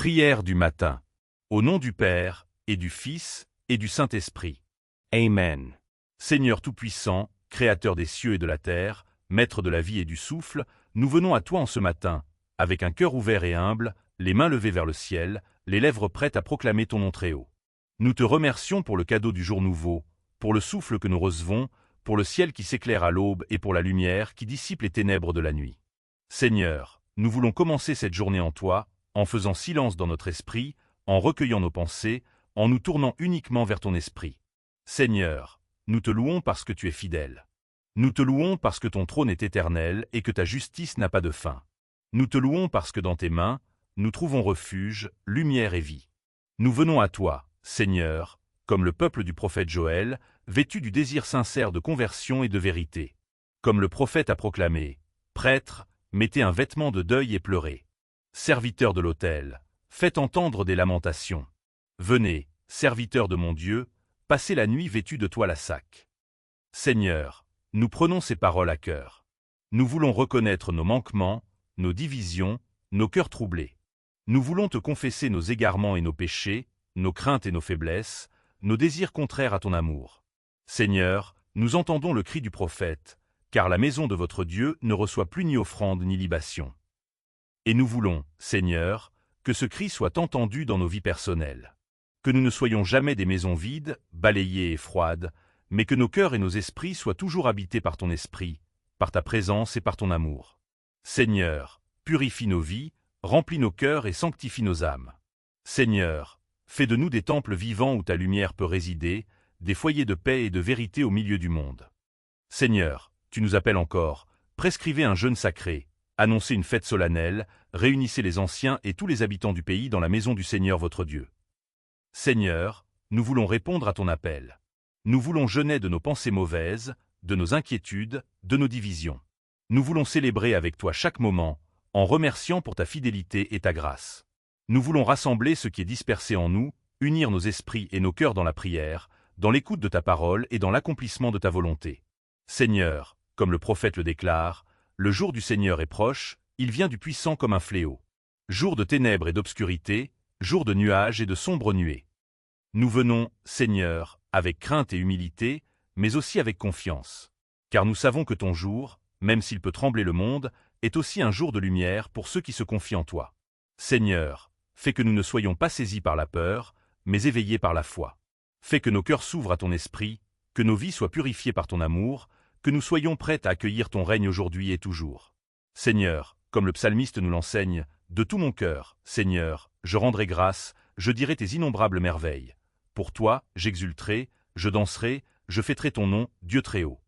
Prière du matin. Au nom du Père, et du Fils, et du Saint-Esprit. Amen. Seigneur Tout-Puissant, Créateur des cieux et de la terre, Maître de la vie et du souffle, nous venons à toi en ce matin, avec un cœur ouvert et humble, les mains levées vers le ciel, les lèvres prêtes à proclamer ton nom très haut. Nous te remercions pour le cadeau du jour nouveau, pour le souffle que nous recevons, pour le ciel qui s'éclaire à l'aube et pour la lumière qui dissipe les ténèbres de la nuit. Seigneur, nous voulons commencer cette journée en toi, en faisant silence dans notre esprit, en recueillant nos pensées, en nous tournant uniquement vers ton esprit. Seigneur, nous te louons parce que tu es fidèle. Nous te louons parce que ton trône est éternel et que ta justice n'a pas de fin. Nous te louons parce que dans tes mains, nous trouvons refuge, lumière et vie. Nous venons à toi, Seigneur, comme le peuple du prophète Joël, vêtu du désir sincère de conversion et de vérité. Comme le prophète a proclamé, « Prêtres, mettez un vêtement de deuil et pleurez. Serviteurs de l'autel, faites entendre des lamentations. Venez, serviteurs de mon Dieu, passez la nuit vêtus de toile à sac. » Seigneur, nous prenons ces paroles à cœur. Nous voulons reconnaître nos manquements, nos divisions, nos cœurs troublés. Nous voulons te confesser nos égarements et nos péchés, nos craintes et nos faiblesses, nos désirs contraires à ton amour. Seigneur, nous entendons le cri du prophète, car la maison de votre Dieu ne reçoit plus ni offrande ni libation. Et nous voulons, Seigneur, que ce cri soit entendu dans nos vies personnelles. Que nous ne soyons jamais des maisons vides, balayées et froides, mais que nos cœurs et nos esprits soient toujours habités par ton esprit, par ta présence et par ton amour. Seigneur, purifie nos vies, remplis nos cœurs et sanctifie nos âmes. Seigneur, fais de nous des temples vivants où ta lumière peut résider, des foyers de paix et de vérité au milieu du monde. Seigneur, tu nous appelles encore, prescrivez un jeûne sacré, annoncez une fête solennelle, réunissez les anciens et tous les habitants du pays dans la maison du Seigneur votre Dieu. Seigneur, nous voulons répondre à ton appel. Nous voulons jeûner de nos pensées mauvaises, de nos inquiétudes, de nos divisions. Nous voulons célébrer avec toi chaque moment, en remerciant pour ta fidélité et ta grâce. Nous voulons rassembler ce qui est dispersé en nous, unir nos esprits et nos cœurs dans la prière, dans l'écoute de ta parole et dans l'accomplissement de ta volonté. Seigneur, comme le prophète le déclare, le jour du Seigneur est proche, il vient du puissant comme un fléau. Jour de ténèbres et d'obscurité, jour de nuages et de sombres nuées. Nous venons, Seigneur, avec crainte et humilité, mais aussi avec confiance. Car nous savons que ton jour, même s'il peut trembler le monde, est aussi un jour de lumière pour ceux qui se confient en toi. Seigneur, fais que nous ne soyons pas saisis par la peur, mais éveillés par la foi. Fais que nos cœurs s'ouvrent à ton esprit, que nos vies soient purifiées par ton amour, que nous soyons prêts à accueillir ton règne aujourd'hui et toujours. Seigneur, comme le psalmiste nous l'enseigne, de tout mon cœur, Seigneur, je rendrai grâce, je dirai tes innombrables merveilles. Pour toi, j'exulterai, je danserai, je fêterai ton nom, Dieu très haut.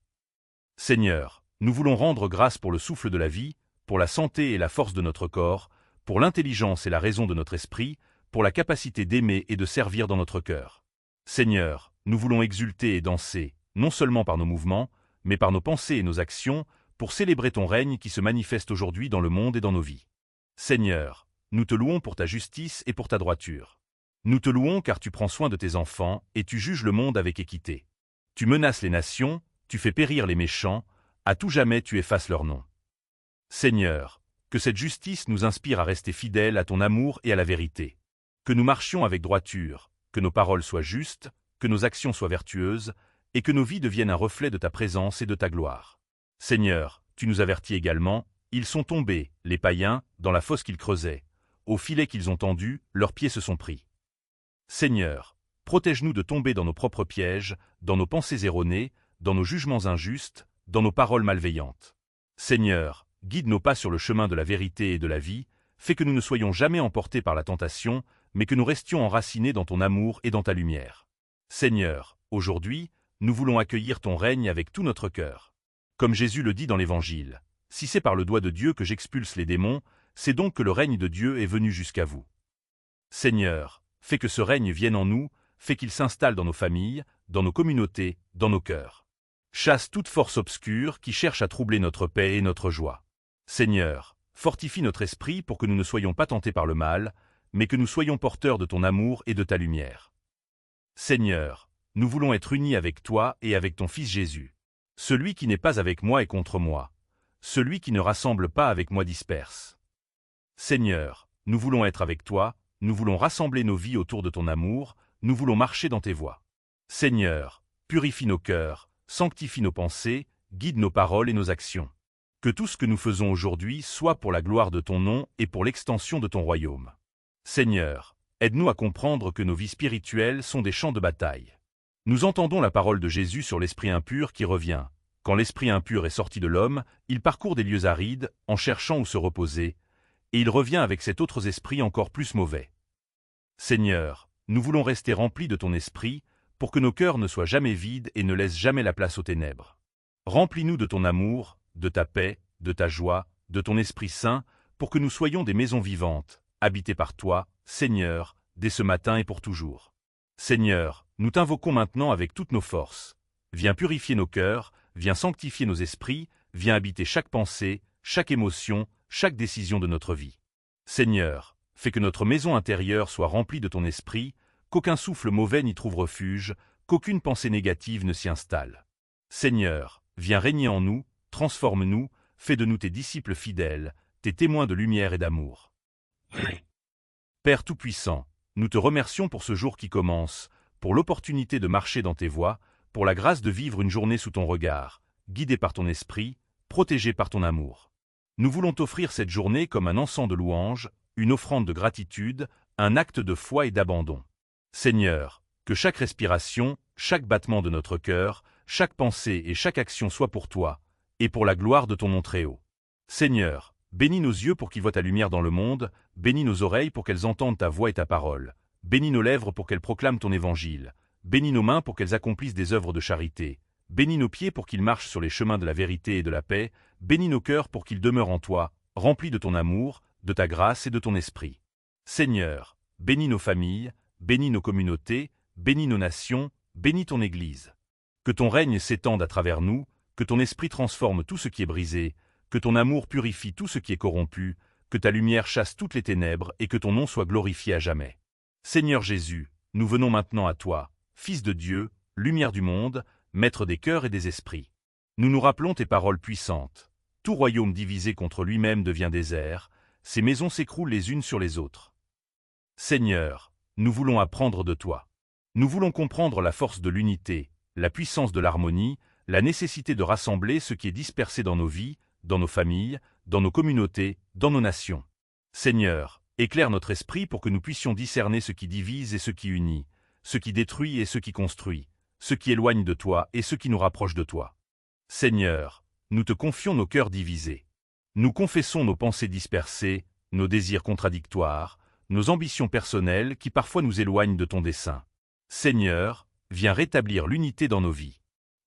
Seigneur, nous voulons rendre grâce pour le souffle de la vie, pour la santé et la force de notre corps, pour l'intelligence et la raison de notre esprit, pour la capacité d'aimer et de servir dans notre cœur. Seigneur, nous voulons exulter et danser, non seulement par nos mouvements, mais par nos pensées et nos actions, pour célébrer ton règne qui se manifeste aujourd'hui dans le monde et dans nos vies. Seigneur, nous te louons pour ta justice et pour ta droiture. Nous te louons car tu prends soin de tes enfants et tu juges le monde avec équité. Tu menaces les nations, tu fais périr les méchants, à tout jamais tu effaces leur nom. Seigneur, que cette justice nous inspire à rester fidèles à ton amour et à la vérité. Que nous marchions avec droiture, que nos paroles soient justes, que nos actions soient vertueuses, et que nos vies deviennent un reflet de ta présence et de ta gloire. Seigneur, tu nous avertis également, ils sont tombés, les païens, dans la fosse qu'ils creusaient. Au filet qu'ils ont tendu, leurs pieds se sont pris. Seigneur, protège-nous de tomber dans nos propres pièges, dans nos pensées erronées, dans nos jugements injustes, dans nos paroles malveillantes. Seigneur, guide nos pas sur le chemin de la vérité et de la vie, fais que nous ne soyons jamais emportés par la tentation, mais que nous restions enracinés dans ton amour et dans ta lumière. Seigneur, aujourd'hui, nous voulons accueillir ton règne avec tout notre cœur. Comme Jésus le dit dans l'Évangile, « Si c'est par le doigt de Dieu que j'expulse les démons, c'est donc que le règne de Dieu est venu jusqu'à vous. » Seigneur, fais que ce règne vienne en nous, fais qu'il s'installe dans nos familles, dans nos communautés, dans nos cœurs. Chasse toute force obscure qui cherche à troubler notre paix et notre joie. Seigneur, fortifie notre esprit pour que nous ne soyons pas tentés par le mal, mais que nous soyons porteurs de ton amour et de ta lumière. Seigneur, nous voulons être unis avec toi et avec ton Fils Jésus. Celui qui n'est pas avec moi est contre moi. Celui qui ne rassemble pas avec moi disperse. Seigneur, nous voulons être avec toi, nous voulons rassembler nos vies autour de ton amour, nous voulons marcher dans tes voies. Seigneur, purifie nos cœurs, sanctifie nos pensées, guide nos paroles et nos actions. Que tout ce que nous faisons aujourd'hui soit pour la gloire de ton nom et pour l'extension de ton royaume. Seigneur, aide-nous à comprendre que nos vies spirituelles sont des champs de bataille. Nous entendons la parole de Jésus sur l'esprit impur qui revient. Quand l'esprit impur est sorti de l'homme, il parcourt des lieux arides, en cherchant où se reposer, et il revient avec cet autre esprit encore plus mauvais. Seigneur, nous voulons rester remplis de ton esprit, pour que nos cœurs ne soient jamais vides et ne laissent jamais la place aux ténèbres. Remplis-nous de ton amour, de ta paix, de ta joie, de ton Esprit Saint, pour que nous soyons des maisons vivantes, habitées par toi, Seigneur, dès ce matin et pour toujours. Seigneur, nous t'invoquons maintenant avec toutes nos forces. Viens purifier nos cœurs, viens sanctifier nos esprits, viens habiter chaque pensée, chaque émotion, chaque décision de notre vie. Seigneur, fais que notre maison intérieure soit remplie de ton esprit, qu'aucun souffle mauvais n'y trouve refuge, qu'aucune pensée négative ne s'y installe. Seigneur, viens régner en nous, transforme-nous, fais de nous tes disciples fidèles, tes témoins de lumière et d'amour. Père Tout-Puissant, nous te remercions pour ce jour qui commence, pour l'opportunité de marcher dans tes voies, pour la grâce de vivre une journée sous ton regard, guidé par ton esprit, protégé par ton amour. Nous voulons t'offrir cette journée comme un encens de louange, une offrande de gratitude, un acte de foi et d'abandon. Seigneur, que chaque respiration, chaque battement de notre cœur, chaque pensée et chaque action soit pour toi, et pour la gloire de ton nom très haut. Seigneur, bénis nos yeux pour qu'ils voient ta lumière dans le monde, bénis nos oreilles pour qu'elles entendent ta voix et ta parole, bénis nos lèvres pour qu'elles proclament ton évangile, bénis nos mains pour qu'elles accomplissent des œuvres de charité, bénis nos pieds pour qu'ils marchent sur les chemins de la vérité et de la paix, bénis nos cœurs pour qu'ils demeurent en toi, remplis de ton amour, de ta grâce et de ton esprit. Seigneur, bénis nos familles, bénis nos communautés, bénis nos nations, bénis ton Église. Que ton règne s'étende à travers nous, que ton esprit transforme tout ce qui est brisé, que ton amour purifie tout ce qui est corrompu, que ta lumière chasse toutes les ténèbres et que ton nom soit glorifié à jamais. Seigneur Jésus, nous venons maintenant à toi, Fils de Dieu, lumière du monde, Maître des cœurs et des esprits. Nous nous rappelons tes paroles puissantes. Tout royaume divisé contre lui-même devient désert, ses maisons s'écroulent les unes sur les autres. Seigneur, nous voulons apprendre de toi. Nous voulons comprendre la force de l'unité, la puissance de l'harmonie, la nécessité de rassembler ce qui est dispersé dans nos vies, dans nos familles, dans nos communautés, dans nos nations. Seigneur, éclaire notre esprit pour que nous puissions discerner ce qui divise et ce qui unit, ce qui détruit et ce qui construit, ce qui éloigne de toi et ce qui nous rapproche de toi. Seigneur, nous te confions nos cœurs divisés. Nous confessons nos pensées dispersées, nos désirs contradictoires, nos ambitions personnelles qui parfois nous éloignent de ton dessein. Seigneur, viens rétablir l'unité dans nos vies.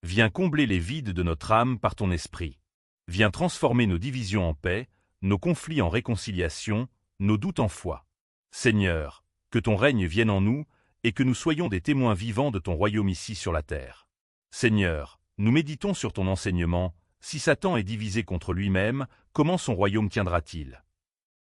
Viens combler les vides de notre âme par ton esprit. Viens transformer nos divisions en paix, nos conflits en réconciliation, nos doutes en foi. Seigneur, que ton règne vienne en nous et que nous soyons des témoins vivants de ton royaume ici sur la terre. Seigneur, nous méditons sur ton enseignement. Si Satan est divisé contre lui-même, comment son royaume tiendra-t-il?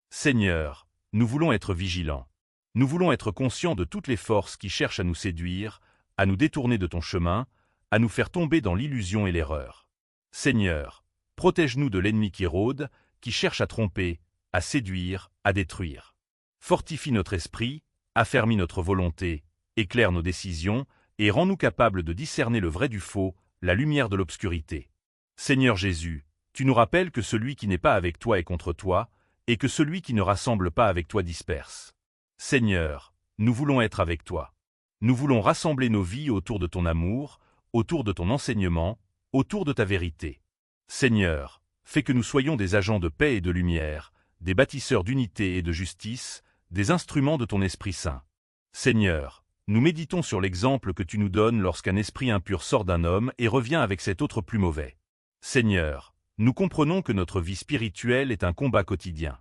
Seigneur, nous voulons être vigilants. Nous voulons être conscients de toutes les forces qui cherchent à nous séduire, à nous détourner de ton chemin, à nous faire tomber dans l'illusion et l'erreur. Seigneur, protège-nous de l'ennemi qui rôde, qui cherche à tromper, à séduire, à détruire. Fortifie notre esprit, affermis notre volonté, éclaire nos décisions, et rends-nous capables de discerner le vrai du faux, la lumière de l'obscurité. Seigneur Jésus, tu nous rappelles que celui qui n'est pas avec toi est contre toi, et que celui qui ne rassemble pas avec toi disperse. Seigneur, nous voulons être avec toi. Nous voulons rassembler nos vies autour de ton amour, autour de ton enseignement, autour de ta vérité. Seigneur, fais que nous soyons des agents de paix et de lumière, des bâtisseurs d'unité et de justice, des instruments de ton Esprit Saint. Seigneur, nous méditons sur l'exemple que tu nous donnes lorsqu'un esprit impur sort d'un homme et revient avec cet autre plus mauvais. Seigneur, nous comprenons que notre vie spirituelle est un combat quotidien.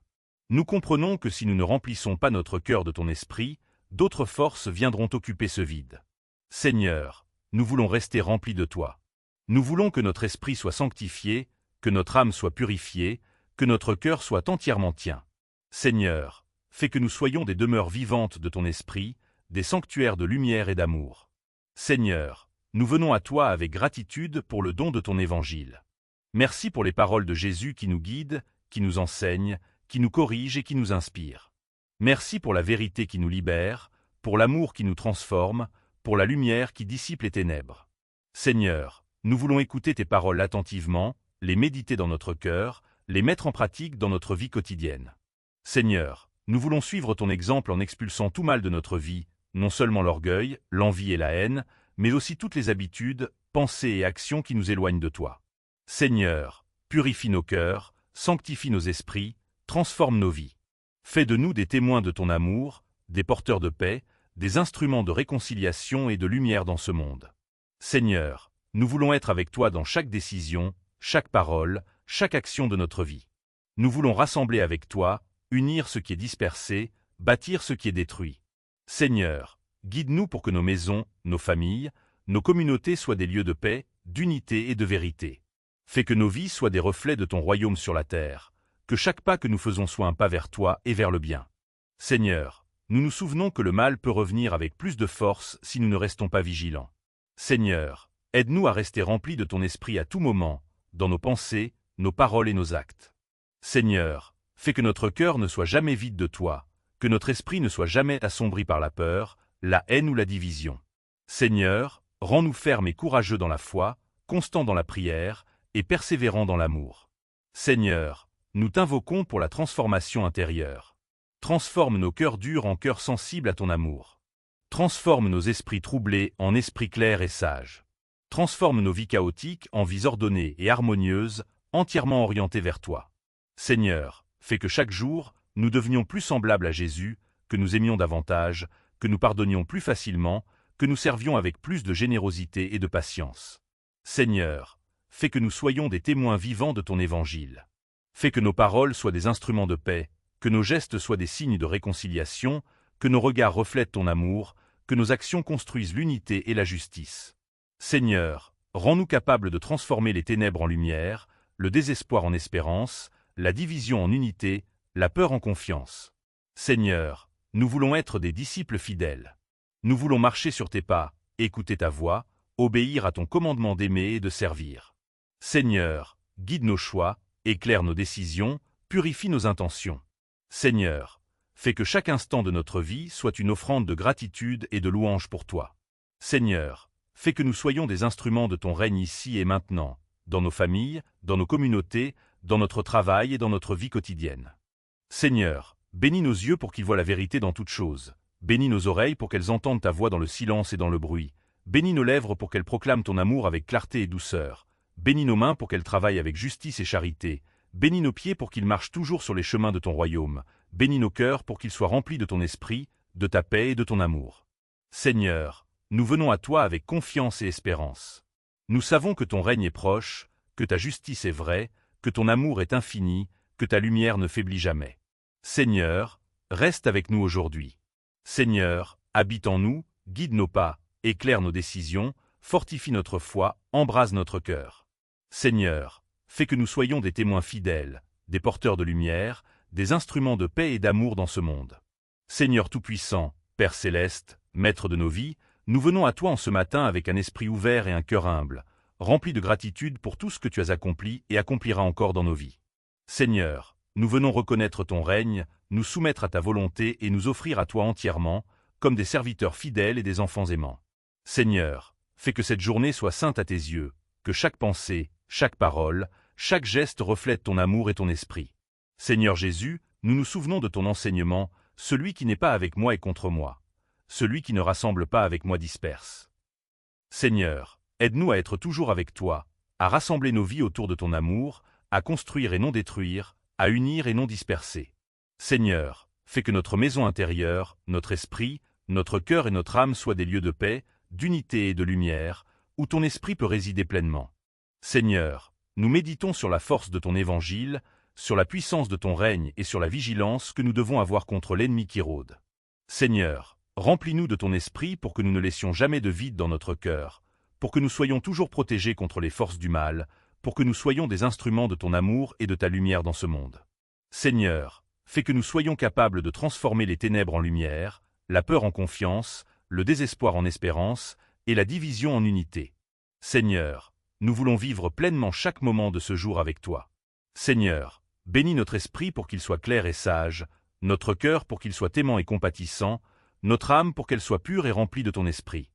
Nous comprenons que si nous ne remplissons pas notre cœur de ton esprit, d'autres forces viendront occuper ce vide. Seigneur, nous voulons rester remplis de toi. Nous voulons que notre esprit soit sanctifié, que notre âme soit purifiée, que notre cœur soit entièrement tien. Seigneur, fais que nous soyons des demeures vivantes de ton esprit, des sanctuaires de lumière et d'amour. Seigneur, nous venons à toi avec gratitude pour le don de ton évangile. Merci pour les paroles de Jésus qui nous guident, qui nous enseignent, qui nous corrigent et qui nous inspirent. Merci pour la vérité qui nous libère, pour l'amour qui nous transforme, pour la lumière qui dissipe les ténèbres. Seigneur, nous voulons écouter tes paroles attentivement, les méditer dans notre cœur, les mettre en pratique dans notre vie quotidienne. Seigneur, nous voulons suivre ton exemple en expulsant tout mal de notre vie, non seulement l'orgueil, l'envie et la haine, mais aussi toutes les habitudes, pensées et actions qui nous éloignent de toi. Seigneur, purifie nos cœurs, sanctifie nos esprits, transforme nos vies. Fais de nous des témoins de ton amour, des porteurs de paix, des instruments de réconciliation et de lumière dans ce monde. Seigneur, nous voulons être avec toi dans chaque décision, chaque parole, chaque action de notre vie. Nous voulons rassembler avec toi, unir ce qui est dispersé, bâtir ce qui est détruit. Seigneur, guide-nous pour que nos maisons, nos familles, nos communautés soient des lieux de paix, d'unité et de vérité. Fais que nos vies soient des reflets de ton royaume sur la terre, que chaque pas que nous faisons soit un pas vers toi et vers le bien. Seigneur, nous nous souvenons que le mal peut revenir avec plus de force si nous ne restons pas vigilants. Seigneur, aide-nous à rester remplis de ton esprit à tout moment, dans nos pensées, nos paroles et nos actes. Seigneur, fais que notre cœur ne soit jamais vide de toi, que notre esprit ne soit jamais assombri par la peur, la haine ou la division. Seigneur, rends-nous fermes et courageux dans la foi, constants dans la prière et persévérants dans l'amour. Seigneur, nous t'invoquons pour la transformation intérieure. Transforme nos cœurs durs en cœurs sensibles à ton amour. Transforme nos esprits troublés en esprits clairs et sages. Transforme nos vies chaotiques en vies ordonnées et harmonieuses, entièrement orientées vers toi. Seigneur, fais que chaque jour, nous devenions plus semblables à Jésus, que nous aimions davantage, que nous pardonnions plus facilement, que nous servions avec plus de générosité et de patience. Seigneur, fais que nous soyons des témoins vivants de ton évangile. Fais que nos paroles soient des instruments de paix, que nos gestes soient des signes de réconciliation, que nos regards reflètent ton amour, que nos actions construisent l'unité et la justice. Seigneur, rends-nous capables de transformer les ténèbres en lumière, le désespoir en espérance, la division en unité, la peur en confiance. Seigneur, nous voulons être des disciples fidèles. Nous voulons marcher sur tes pas, écouter ta voix, obéir à ton commandement d'aimer et de servir. Seigneur, guide nos choix, éclaire nos décisions, purifie nos intentions. Seigneur, fais que chaque instant de notre vie soit une offrande de gratitude et de louange pour toi. Seigneur, fais que nous soyons des instruments de ton règne ici et maintenant, dans nos familles, dans nos communautés, dans notre travail et dans notre vie quotidienne. Seigneur, bénis nos yeux pour qu'ils voient la vérité dans toutes choses. Bénis nos oreilles pour qu'elles entendent ta voix dans le silence et dans le bruit. Bénis nos lèvres pour qu'elles proclament ton amour avec clarté et douceur. Bénis nos mains pour qu'elles travaillent avec justice et charité. Bénis nos pieds pour qu'ils marchent toujours sur les chemins de ton royaume. Bénis nos cœurs pour qu'ils soient remplis de ton esprit, de ta paix et de ton amour. Seigneur, nous venons à toi avec confiance et espérance. Nous savons que ton règne est proche, que ta justice est vraie, que ton amour est infini, que ta lumière ne faiblit jamais. Seigneur, reste avec nous aujourd'hui. Seigneur, habite en nous, guide nos pas, éclaire nos décisions, fortifie notre foi, embrase notre cœur. Seigneur, fais que nous soyons des témoins fidèles, des porteurs de lumière, des instruments de paix et d'amour dans ce monde. Seigneur Tout-Puissant, Père Céleste, Maître de nos vies, nous venons à toi en ce matin avec un esprit ouvert et un cœur humble, rempli de gratitude pour tout ce que tu as accompli et accompliras encore dans nos vies. Seigneur, nous venons reconnaître ton règne, nous soumettre à ta volonté et nous offrir à toi entièrement, comme des serviteurs fidèles et des enfants aimants. Seigneur, fais que cette journée soit sainte à tes yeux, que chaque pensée, chaque parole, chaque geste reflète ton amour et ton esprit. Seigneur Jésus, nous nous souvenons de ton enseignement, celui qui n'est pas avec moi est contre moi. Celui qui ne rassemble pas avec moi disperse. Seigneur, aide-nous à être toujours avec toi, à rassembler nos vies autour de ton amour, à construire et non détruire, à unir et non disperser. Seigneur, fais que notre maison intérieure, notre esprit, notre cœur et notre âme soient des lieux de paix, d'unité et de lumière, où ton esprit peut résider pleinement. Seigneur, nous méditons sur la force de ton évangile, sur la puissance de ton règne et sur la vigilance que nous devons avoir contre l'ennemi qui rôde. Seigneur, remplis-nous de ton esprit pour que nous ne laissions jamais de vide dans notre cœur, pour que nous soyons toujours protégés contre les forces du mal, pour que nous soyons des instruments de ton amour et de ta lumière dans ce monde. Seigneur, fais que nous soyons capables de transformer les ténèbres en lumière, la peur en confiance, le désespoir en espérance et la division en unité. Seigneur, nous voulons vivre pleinement chaque moment de ce jour avec toi. Seigneur, bénis notre esprit pour qu'il soit clair et sage, notre cœur pour qu'il soit aimant et compatissant, notre âme pour qu'elle soit pure et remplie de ton esprit.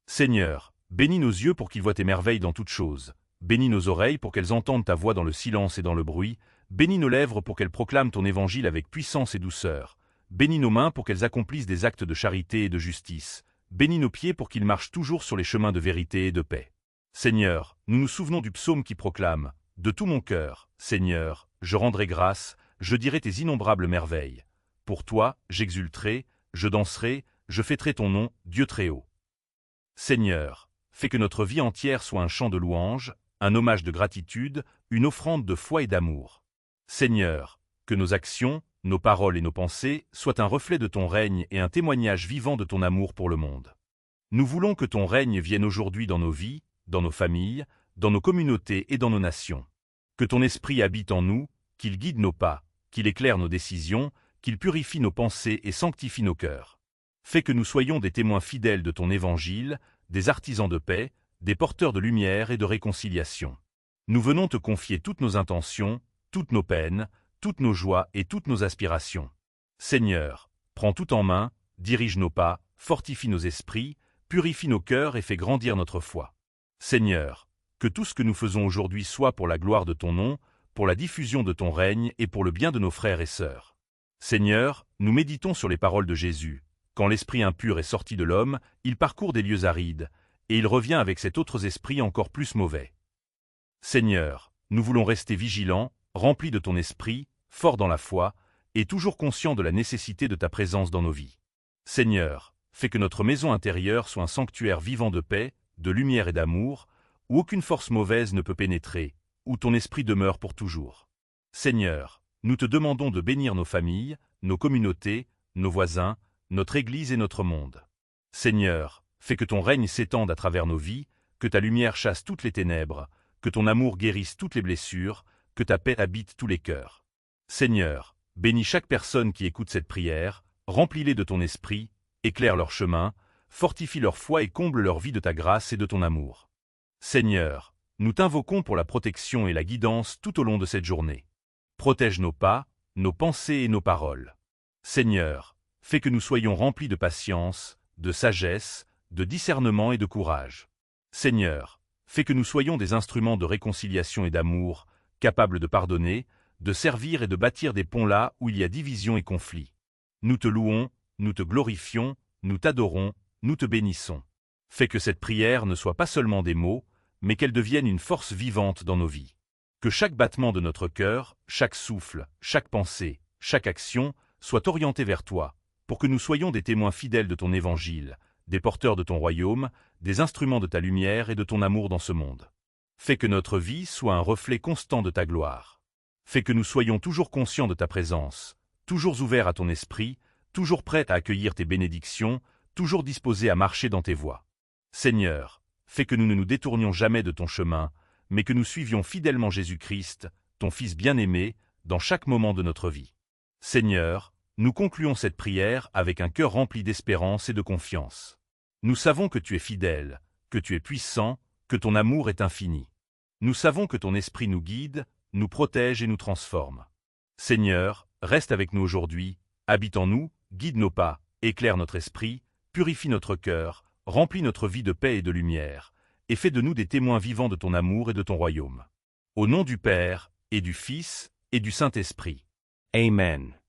Seigneur, bénis nos yeux pour qu'ils voient tes merveilles dans toutes choses, bénis nos oreilles pour qu'elles entendent ta voix dans le silence et dans le bruit, bénis nos lèvres pour qu'elles proclament ton évangile avec puissance et douceur, bénis nos mains pour qu'elles accomplissent des actes de charité et de justice, bénis nos pieds pour qu'ils marchent toujours sur les chemins de vérité et de paix. Seigneur, nous nous souvenons du psaume qui proclame « De tout mon cœur, Seigneur, je rendrai grâce, je dirai tes innombrables merveilles. Pour toi, j'exulterai, je danserai, je fêterai ton nom, Dieu très haut. » Seigneur, fais que notre vie entière soit un chant de louange, un hommage de gratitude, une offrande de foi et d'amour. Seigneur, que nos actions, nos paroles et nos pensées soient un reflet de ton règne et un témoignage vivant de ton amour pour le monde. Nous voulons que ton règne vienne aujourd'hui dans nos vies, dans nos familles, dans nos communautés et dans nos nations. Que ton esprit habite en nous, qu'il guide nos pas, qu'il éclaire nos décisions, qu'il purifie nos pensées et sanctifie nos cœurs. Fais que nous soyons des témoins fidèles de ton évangile, des artisans de paix, des porteurs de lumière et de réconciliation. Nous venons te confier toutes nos intentions, toutes nos peines, toutes nos joies et toutes nos aspirations. Seigneur, prends tout en main, dirige nos pas, fortifie nos esprits, purifie nos cœurs et fais grandir notre foi. Seigneur, que tout ce que nous faisons aujourd'hui soit pour la gloire de ton nom, pour la diffusion de ton règne et pour le bien de nos frères et sœurs. Seigneur, nous méditons sur les paroles de Jésus. Quand l'esprit impur est sorti de l'homme, il parcourt des lieux arides, et il revient avec cet autre esprit encore plus mauvais. Seigneur, nous voulons rester vigilants, remplis de ton esprit, forts dans la foi, et toujours conscients de la nécessité de ta présence dans nos vies. Seigneur, fais que notre maison intérieure soit un sanctuaire vivant de paix, de lumière et d'amour, où aucune force mauvaise ne peut pénétrer, où ton esprit demeure pour toujours. Seigneur, nous te demandons de bénir nos familles, nos communautés, nos voisins, notre Église et notre monde. Seigneur, fais que ton règne s'étende à travers nos vies, que ta lumière chasse toutes les ténèbres, que ton amour guérisse toutes les blessures, que ta paix habite tous les cœurs. Seigneur, bénis chaque personne qui écoute cette prière, remplis-les de ton esprit, éclaire leur chemin, fortifie leur foi et comble leur vie de ta grâce et de ton amour. Seigneur, nous t'invoquons pour la protection et la guidance tout au long de cette journée. Protège nos pas, nos pensées et nos paroles. Seigneur, fais que nous soyons remplis de patience, de sagesse, de discernement et de courage. Seigneur, fais que nous soyons des instruments de réconciliation et d'amour, capables de pardonner, de servir et de bâtir des ponts là où il y a division et conflit. Nous te louons, nous te glorifions, nous t'adorons, nous te bénissons. Fais que cette prière ne soit pas seulement des mots, mais qu'elle devienne une force vivante dans nos vies. Que chaque battement de notre cœur, chaque souffle, chaque pensée, chaque action soit orienté vers toi, pour que nous soyons des témoins fidèles de ton évangile, des porteurs de ton royaume, des instruments de ta lumière et de ton amour dans ce monde. Fais que notre vie soit un reflet constant de ta gloire. Fais que nous soyons toujours conscients de ta présence, toujours ouverts à ton esprit, toujours prêts à accueillir tes bénédictions, toujours disposés à marcher dans tes voies. Seigneur, fais que nous ne nous détournions jamais de ton chemin, mais que nous suivions fidèlement Jésus-Christ, ton Fils bien-aimé, dans chaque moment de notre vie. Seigneur, nous concluons cette prière avec un cœur rempli d'espérance et de confiance. Nous savons que tu es fidèle, que tu es puissant, que ton amour est infini. Nous savons que ton esprit nous guide, nous protège et nous transforme. Seigneur, reste avec nous aujourd'hui, habite en nous, guide nos pas, éclaire notre esprit, purifie notre cœur, remplis notre vie de paix et de lumière, et fais de nous des témoins vivants de ton amour et de ton royaume. Au nom du Père, et du Fils, et du Saint-Esprit. Amen.